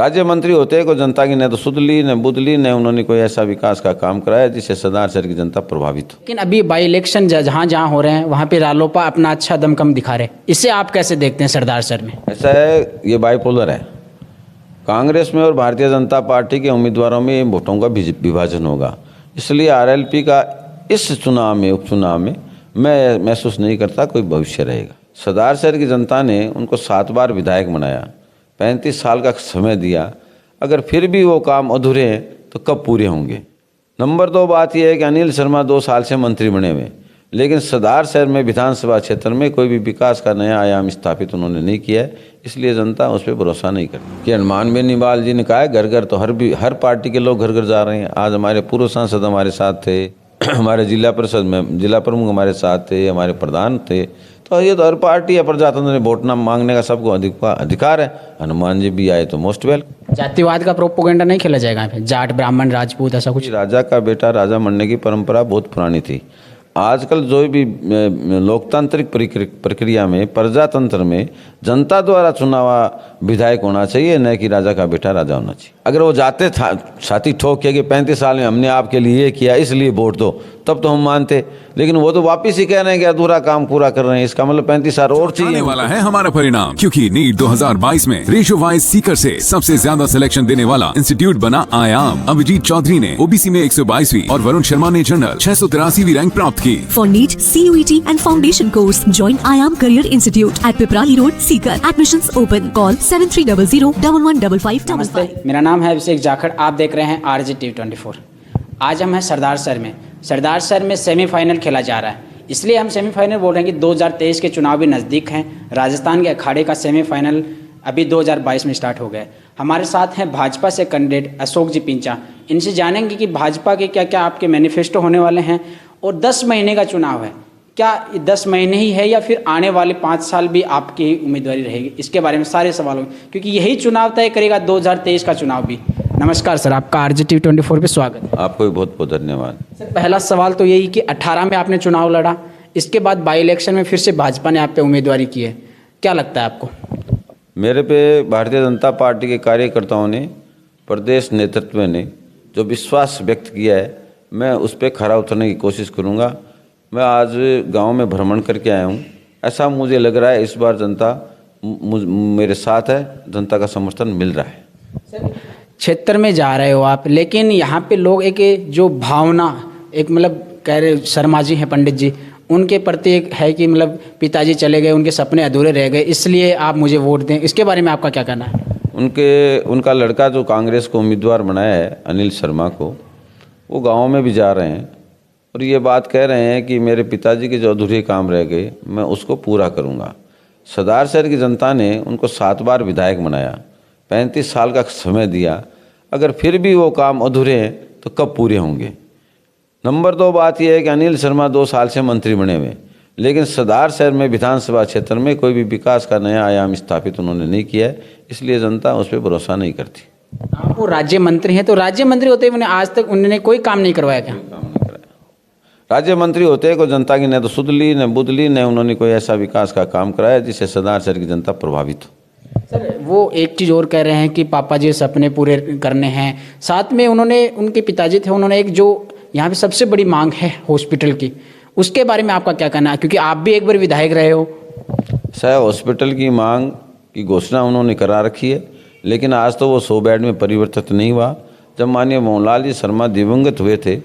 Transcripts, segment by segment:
राज्य मंत्री होते को जनता की न तो सुध ली न बुध ली, न उन्होंने कोई ऐसा विकास का काम कराया जिससे सरदार शहर की जनता प्रभावित हो। लेकिन अभी बाई इलेक्शन जहाँ जहाँ हो रहे हैं वहाँ पे रालोपा अपना अच्छा दमखम दिखा रहे हैं, इसे आप कैसे देखते हैं सरदार शहर में? ऐसा है, ये बाइपोलर है। कांग्रेस में और भारतीय जनता पार्टी के उम्मीदवारों में वोटों का विभाजन होगा, इसलिए आरएलपी का इस चुनाव में, उपचुनाव में मैं महसूस नहीं करता कोई भविष्य रहेगा। सरदार शहर की जनता ने उनको 7 बार विधायक बनाया, 35 साल का समय दिया, अगर फिर भी वो काम अधूरे हैं तो कब पूरे होंगे। नंबर 2 बात यह है कि अनिल शर्मा 2 साल से मंत्री बने हुए, लेकिन सरदार शहर में विधानसभा क्षेत्र में कोई भी विकास का नया आयाम स्थापित उन्होंने नहीं किया है, इसलिए जनता उस पर भरोसा नहीं करती। कि हनुमान बेनीवाल जी ने कहा है घर घर, तो हर पार्टी के लोग घर घर जा रहे हैं। आज हमारे पूर्व सांसद हमारे साथ थे, हमारे जिला परिषद में जिला प्रमुख हमारे साथ थे, हमारे प्रधान थे। तो ये तो हर पार्टी है, प्रजातंत्र में वोट मांगने का सबको अधिकार है। हनुमान जी भी आए तो मोस्ट वेलकम। जातिवाद का प्रोपोगेंडा नहीं खेला जाएगा यहाँ पे, जाट ब्राह्मण राजपूत ऐसा कुछ? राजा का बेटा राजा बनने की परंपरा बहुत पुरानी थी। आजकल जो भी लोकतांत्रिक प्रक्रिया में, प्रजातंत्र में जनता द्वारा चुना हुआ विधायक होना चाहिए, न कि राजा का बेटा राजा होना चाहिए। अगर वो जाते छाती ठोक के कि 35 साल में हमने आपके लिए ये किया इसलिए वोट दो, तब तो हम मानते, लेकिन वो तो वापिस ही कह रहे हैं कि अधूरा काम पूरा कर रहे हैं। इसका मतलब 35 साल और चाहिए वाला है हमारा परिणाम, क्योंकि नीट 2022 में रेशो वाइज सीकर से सबसे ज्यादा सिलेक्शन देने वाला इंस्टीट्यूट बना आयाम। अभिजीत चौधरी ने ओबीसी में 122वीं और वरुण शर्मा ने जनरल 683वीं रैंक प्राप्त की। For NEET, CUET and foundation course, join IAM Career Institute at Piprali Road, Sikar. Admissions open. Call 7300 115555. नमस्ते, मेरा नाम है अभिषेक जाखड़, आप देख रहे हैं RJTV24। आज हम हैं सरदार शहर में। सरदार शहर में सेमीफाइनल खेला जा रहा है, इसलिए हम सेमीफाइनल बोल रहे हैं कि 2023 के चुनाव भी नज़दीक हैं। राजस्थान के अखाड़े का सेमीफाइनल अभी 2022 में स्टार्ट हो गया है। हमारे साथ हैं भाजपा से कैंडिडेट अशोक जी पिंचा। इनसे जानेंगे कि भाजपा के क्या क्या आपके मैनिफेस्टो होने वाले हैं, और 10 महीने का चुनाव है, क्या 10 महीने ही है या फिर आने वाले 5 साल भी आपकी उम्मीदवारी रहेगी, इसके बारे में सारे सवालों, क्योंकि यही चुनाव तय करेगा 2023 का चुनाव भी। नमस्कार सर, आपका RJTV24 पे स्वागत है। आपको भी बहुत बहुत धन्यवाद। सर, पहला सवाल तो यही कि 18 में आपने चुनाव लड़ा, इसके बाद बाई इलेक्शन में फिर से भाजपा ने आप पे उम्मीदवारी की है, क्या लगता है आपको? मेरे पे भारतीय जनता पार्टी के कार्यकर्ताओं ने, प्रदेश नेतृत्व ने जो विश्वास व्यक्त किया है, मैं उस पर खरा उतरने की कोशिश करूंगा। मैं आज गांव में भ्रमण करके आया हूं, ऐसा मुझे लग रहा है इस बार जनता मेरे साथ है, जनता का समर्थन मिल रहा है। सर, क्षेत्र में जा रहे हो आप, लेकिन यहाँ पे लोग एक जो भावना, एक मतलब कह रहे शर्मा जी हैं, पंडित जी, उनके प्रति एक है कि मतलब पिताजी चले गए, उनके सपने अधूरे रह गए, इसलिए आप मुझे वोट दें, इसके बारे में आपका क्या कहना है? उनका लड़का जो कांग्रेस को उम्मीदवार बनाया है, अनिल शर्मा को, वो गाँव में भी जा रहे हैं और ये बात कह रहे हैं कि मेरे पिताजी के जो अधूरे काम रह गए मैं उसको पूरा करूँगा। सरदार शहर की जनता ने उनको 7 बार विधायक बनाया, 35 साल का समय दिया, अगर फिर भी वो काम अधूरे हैं तो कब पूरे होंगे। नंबर 2 बात यह है कि अनिल शर्मा 2 साल से मंत्री बने हुए, लेकिन सरदार शहर में विधानसभा क्षेत्र में कोई भी विकास का नया आयाम स्थापित उन्होंने नहीं किया है, इसलिए जनता उस पर भरोसा नहीं करती। आप वो राज्य मंत्री हैं, तो राज्य मंत्री होते हुए आज तक उन्होंने कोई काम नहीं करवाया क्या? काम नहीं कराया। राज्य मंत्री होते को जनता की न तो सुध ली न बुध ली, न उन्होंने कोई ऐसा विकास का काम कराया जिससे सरदार शहर की जनता प्रभावित हो। सर, वो एक चीज़ और कह रहे हैं कि पापा जी सपने पूरे करने हैं, साथ में उन्होंने, उनके पिताजी थे, उन्होंने एक जो यहाँ पे सबसे बड़ी मांग है हॉस्पिटल की, उसके बारे में आपका क्या कहना है, क्योंकि आप भी एक बार विधायक रहे हो? शायद हॉस्पिटल की मांग की घोषणा उन्होंने करा रखी है, लेकिन आज तो वो 100 बेड में परिवर्तित नहीं हुआ। जब माननीय मोहनलाल जी शर्मा दिवंगत हुए थे,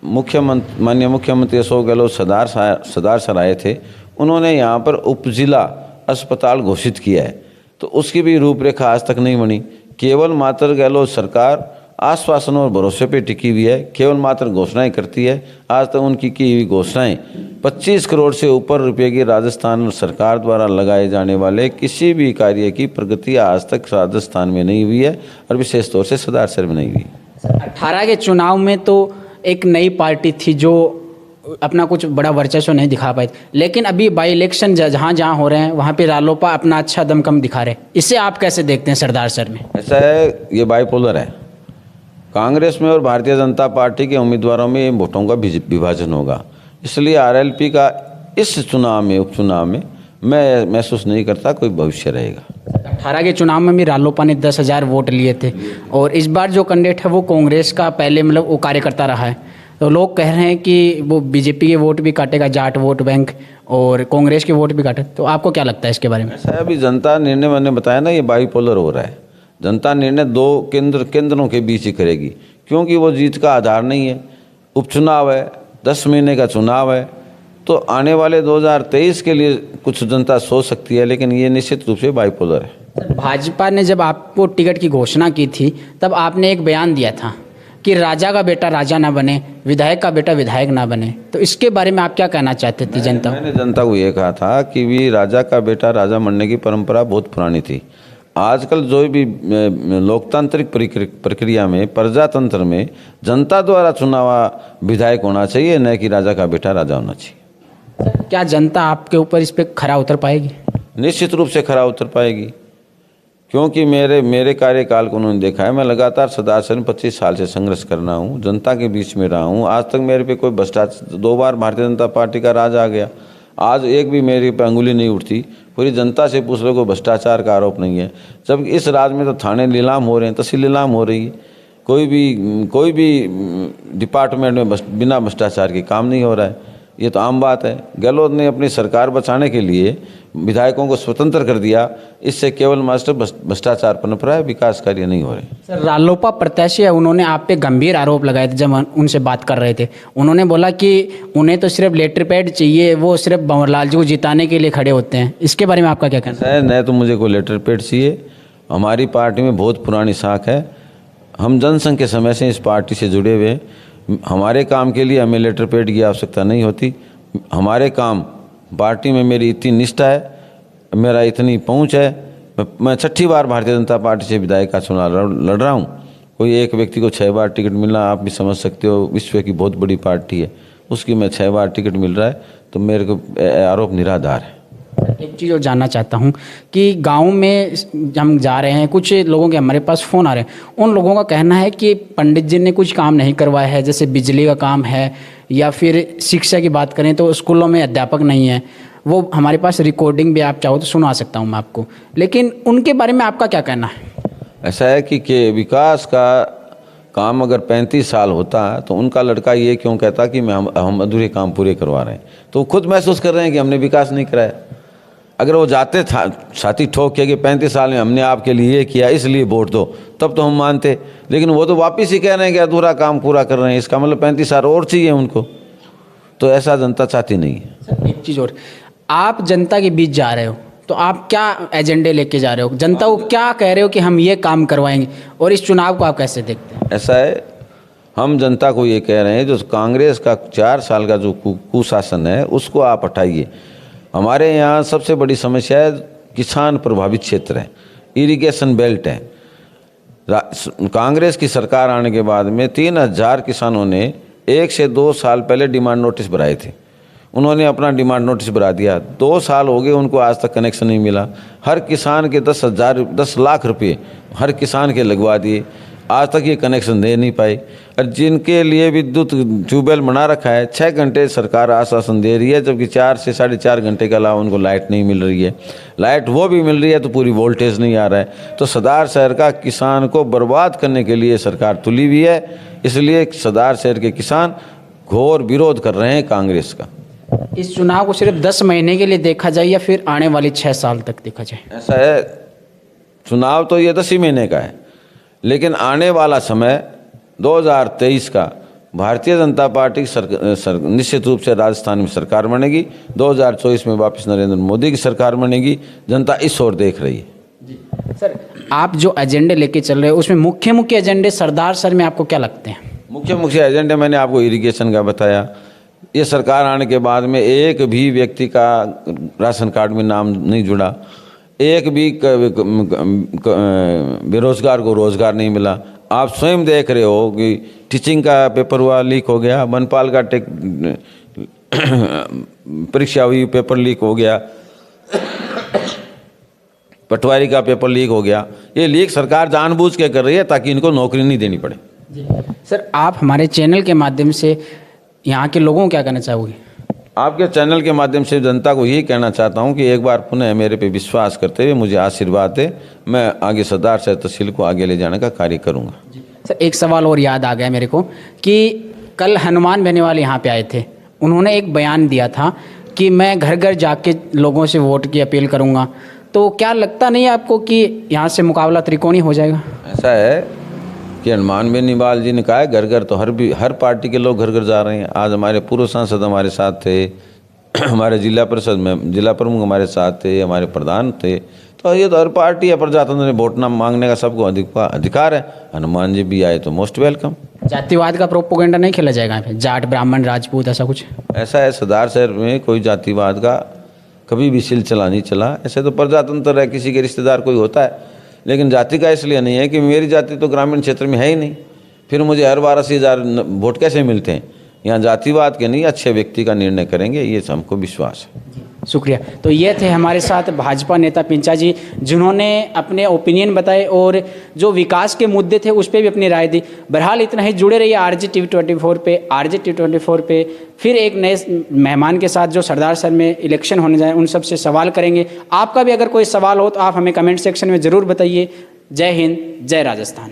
माननीय मुख्यमंत्री अशोक गहलोत सरदार शहर आए थे, उन्होंने यहाँ पर उपजिला अस्पताल घोषित किया है, तो उसकी भी रूपरेखा आज तक नहीं बनी। केवल मात्र गहलोत सरकार आश्वासन और भरोसे पे टिकी हुई है, केवल मात्र घोषणाएं करती है। आज तक उनकी की हुई घोषणाएं 25 करोड़ से ऊपर रुपये की राजस्थान सरकार द्वारा लगाए जाने वाले किसी भी कार्य की प्रगति आज तक राजस्थान में नहीं हुई है, और विशेष तौर से सरदार शहर में नहीं हुई। 18 के चुनाव में तो एक नई पार्टी थी जो अपना कुछ बड़ा वर्चस्व नहीं दिखा पाई, लेकिन अभी बाई इलेक्शन जहाँ जहाँ हो रहे हैं वहाँ पे रालोपा अपना अच्छा दमखम दिखा रहे हैं, इसे आप कैसे देखते हैं सरदार शहर में? ऐसा है, ये बाइपोलर है। कांग्रेस में और भारतीय जनता पार्टी के उम्मीदवारों में वोटों का विभाजन होगा, इसलिए आरएलपी का इस चुनाव में, उपचुनाव में मैं महसूस नहीं करता कोई भविष्य रहेगा। 18 के चुनाव में भी रालोपा ने 10,000 वोट लिए थे और इस बार जो कैंडिडेट है वो कांग्रेस का पहले मतलब वो कार्यकर्ता रहा है, तो लोग कह रहे हैं कि वो बीजेपी के वोट भी काटेगा, जाट वोट बैंक, और कांग्रेस के वोट भी काटे। तो आपको क्या लगता है इसके बारे में? ऐसा है, अभी जनता निर्णय मैंने बताया ना, ये बाइपोलर हो रहा है। जनता निर्णय दो केंद्रों के बीच ही करेगी, क्योंकि वो जीत का आधार नहीं है। उपचुनाव है, 10 महीने का चुनाव है, तो आने वाले 2023 के लिए कुछ जनता सोच सकती है, लेकिन ये निश्चित रूप से बाइपोलर है। भाजपा ने जब आपको टिकट की घोषणा की थी तब आपने एक बयान दिया था कि राजा का बेटा राजा ना बने, विधायक का बेटा विधायक ना बने, तो इसके बारे में आप क्या कहना चाहते थे जनता? मैंने जनता को ये कहा था कि भी राजा का बेटा राजा बनने की परंपरा बहुत पुरानी थी। आजकल जो भी लोकतांत्रिक प्रक्रिया में, प्रजातंत्र में जनता द्वारा चुना हुआ विधायक होना चाहिए, न कि राजा का बेटा राजा होना चाहिए। क्या जनता आपके ऊपर इस पर खरा उतर पाएगी? निश्चित रूप से खरा उतर पाएगी, क्योंकि मेरे कार्यकाल को उन्होंने देखा है। मैं लगातार सदासर में 25 साल से संघर्ष कर रहा हूँ, जनता के बीच में रहा हूँ। आज तक मेरे पे कोई भ्रष्टाचार, 2 बार भारतीय जनता पार्टी का राज आ गया, आज एक भी मेरे पे अंगुली नहीं उठती। पूरी जनता से पूछ लो, कोई भ्रष्टाचार का आरोप नहीं है। जब इस राज में तो थाने नीलाम हो रहे हैं, तहसील नीलाम हो रही है, कोई भी डिपार्टमेंट में बिना भ्रष्टाचार के काम नहीं हो रहा है। ये तो आम बात है। गहलोत ने अपनी सरकार बचाने के लिए विधायकों को स्वतंत्र कर दिया, इससे केवल मास्टर भ्रष्टाचार पनप रहा है, विकास कार्य नहीं हो रहे। सर, रालोपा प्रत्याशी है, उन्होंने आप पे गंभीर आरोप लगाए थे जब उनसे बात कर रहे थे। उन्होंने बोला कि उन्हें तो सिर्फ लेटर पैड चाहिए, वो सिर्फ भंवरलाल जी को जिताने के लिए खड़े होते हैं। इसके बारे में आपका क्या कहना है? न तो मुझे कोई लेटर पैड चाहिए। हमारी पार्टी में बहुत पुरानी साख है, हम जनसंघ के समय से इस पार्टी से जुड़े हुए हैं। हमारे काम के लिए हमें लेटर पैड की आवश्यकता नहीं होती। हमारे काम, पार्टी में मेरी इतनी निष्ठा है, मेरा इतनी पहुंच है। मैं 6ठी बार भारतीय जनता पार्टी से विधायक का चुनाव लड़ रहा हूं। कोई एक व्यक्ति को 6 बार टिकट मिलना, आप भी समझ सकते हो, विश्व की बहुत बड़ी पार्टी है, उसकी मैं 6 बार टिकट मिल रहा है, तो मेरे को आरोप निराधार है। एक चीज़ और जानना चाहता हूँ कि गांव में हम जा रहे हैं, कुछ लोगों के हमारे पास फ़ोन आ रहे हैं, उन लोगों का कहना है कि पंडित जी ने कुछ काम नहीं करवाया है, जैसे बिजली का काम है या फिर शिक्षा की बात करें तो स्कूलों में अध्यापक नहीं है। वो हमारे पास रिकॉर्डिंग भी आप चाहो तो सुना सकता हूँ मैं आपको, लेकिन उनके बारे में आपका क्या कहना है? ऐसा है कि विकास का काम अगर 35 साल होता है तो उनका लड़का ये क्यों कहता कि हम अधूरे काम पूरे करवा रहे हैं? तो खुद महसूस कर रहे हैं कि हमने विकास नहीं कराया। अगर वो जाते छाती ठोक के कि 35 साल में हमने आपके लिए ये किया इसलिए वोट दो, तब तो हम मानते, लेकिन वो तो वापिस ही कह रहे हैं कि अधूरा काम पूरा कर रहे हैं। इसका मतलब 35 साल और चाहिए उनको, तो ऐसा जनता चाहती नहीं है। एक चीज़ और, आप जनता के बीच जा रहे हो तो आप क्या एजेंडे लेके जा रहे हो? जनता को क्या कह रहे हो कि हम ये काम करवाएंगे, और इस चुनाव को आप कैसे देखते हैं? ऐसा है, हम जनता को ये कह रहे हैं, जो कांग्रेस का 4 साल का जो कुशासन है उसको आप हटाइए। हमारे यहाँ सबसे बड़ी समस्या है किसान प्रभावित क्षेत्र है, इरिगेशन बेल्ट है। कांग्रेस की सरकार आने के बाद में 3000 किसानों ने 1 से 2 साल पहले डिमांड नोटिस भराए थे। उन्होंने अपना डिमांड नोटिस भरा दिया, 2 साल हो गए उनको आज तक कनेक्शन नहीं मिला। हर किसान के 10 लाख रुपये हर किसान के लगवा दिए, आज तक ये कनेक्शन दे नहीं पाई। और जिनके लिए विद्युत ट्यूबवेल बना रखा है, 6 घंटे सरकार आश्वासन दे रही है, जबकि 4 से 4.5 घंटे के अलावा उनको लाइट नहीं मिल रही है। लाइट वो भी मिल रही है तो पूरी वोल्टेज नहीं आ रहा है। तो सदार शहर का किसान को बर्बाद करने के लिए सरकार तुली हुई है, इसलिए सदार शहर के किसान घोर विरोध कर रहे हैं कांग्रेस का। इस चुनाव को सिर्फ 10 महीने के लिए देखा जाए या फिर आने वाले 6 साल तक देखा जाए? ऐसा है, चुनाव तो ये 10 ही महीने का है, लेकिन आने वाला समय 2023 का भारतीय जनता पार्टी निश्चित रूप से राजस्थान में सरकार बनेगी। 2024 में वापस नरेंद्र मोदी की सरकार बनेगी। जनता इस ओर देख रही है। जी सर, आप जो एजेंडे लेके चल रहे हो उसमें मुख्य एजेंडे सरदार सर में आपको क्या लगते हैं? मुख्य एजेंडे मैंने आपको इरिगेशन का बताया। ये सरकार आने के बाद में एक भी व्यक्ति का राशन कार्ड में नाम नहीं जुड़ा, एक भी बेरोजगार को रोजगार नहीं मिला। आप स्वयं देख रहे हो कि टीचिंग का पेपर हुआ, लीक हो गया, वनपाल का परीक्षा हुई, पेपर लीक हो गया, पटवारी का पेपर लीक हो गया। ये लीक सरकार जानबूझ के कर रही है ताकि इनको नौकरी नहीं देनी पड़े। सर, आप हमारे चैनल के माध्यम से यहाँ के लोगों को क्या कहना चाहोगे? आपके चैनल के माध्यम से जनता को यही कहना चाहता हूं कि एक बार पुनः मेरे पे विश्वास करते हुए मुझे आशीर्वाद दे, मैं आगे सरदार शहर तहसील को आगे ले जाने का कार्य करूंगा। सर एक सवाल और याद आ गया मेरे को कि कल हनुमान बेनीवाल यहाँ पे आए थे, उन्होंने एक बयान दिया था कि मैं घर घर जाके लोगों से वोट की अपील करूँगा, तो क्या लगता नहीं है आपको कि यहाँ से मुकाबला त्रिकोणीय हो जाएगा? ऐसा है कि हनुमान बेनीवाल जी ने कहा है घर घर, तो हर पार्टी के लोग घर घर जा रहे हैं। आज हमारे पूर्व सांसद हमारे साथ थे, हमारे जिला परिषद में जिला प्रमुख हमारे साथ थे, हमारे प्रधान थे, तो ये तो हर पार्टी है, प्रजातंत्र में वोट ना मांगने का सबको अधिकार है। हनुमान जी भी आए तो मोस्ट वेलकम। जातिवाद का प्रोपोगेंडा नहीं खेला जाएगा यहाँ पे, जाट ब्राह्मण राजपूत ऐसा कुछ? ऐसा है, सरदार शहर में कोई जातिवाद का कभी भी सिलसिला नहीं चला। ऐसे तो प्रजातंत्र है, किसी के रिश्तेदार कोई होता है, लेकिन जाति का इसलिए नहीं है कि मेरी जाति तो ग्रामीण क्षेत्र में है ही नहीं, फिर मुझे हर 12,000 वोट कैसे मिलते हैं। यहाँ जातिवाद के नहीं, अच्छे व्यक्ति का निर्णय करेंगे, ये हमको विश्वास है। शुक्रिया। तो ये थे हमारे साथ भाजपा नेता पिंचा जी, जिन्होंने अपने ओपिनियन बताए और जो विकास के मुद्दे थे उस पर भी अपनी राय दी। बहरहाल इतना ही, जुड़े रहिए RJTV24 पे। RJTV24 पे फिर एक नए मेहमान के साथ जो सरदार शहर में इलेक्शन होने जाए उन सब से सवाल करेंगे। आपका भी अगर कोई सवाल हो तो आप हमें कमेंट सेक्शन में ज़रूर बताइए। जय हिंद, जय राजस्थान।